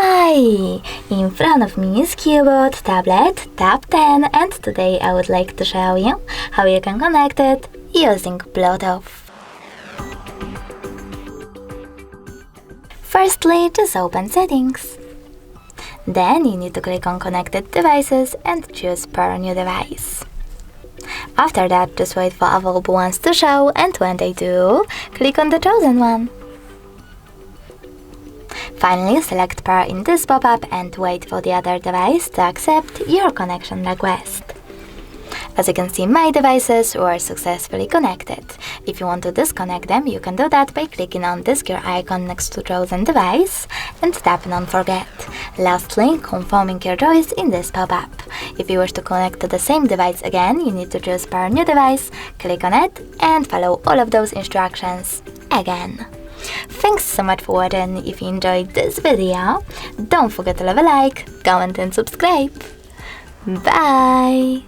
Hi! In front of me is CUBOT tablet Tab 10, and today I would like to show you how you can connect it using Bluetooth. Firstly, just open Settings. Then you need to click on Connected Devices and choose Pair New Device. After that, just wait for available ones to show, and when they do, click on the chosen one. Finally, select Pair in this pop-up and wait for the other device to accept your connection request. As you can see, my devices were successfully connected. If you want to disconnect them, you can do that by clicking on this gear icon next to chosen device and tapping on Forget. Lastly, confirming your choice in this pop-up. If you wish to connect to the same device again, you need to choose Pair New Device, click on it, and follow all of those instructions again. Thanks so much for watching. If you enjoyed this video, don't forget to leave a like, comment and subscribe. Bye!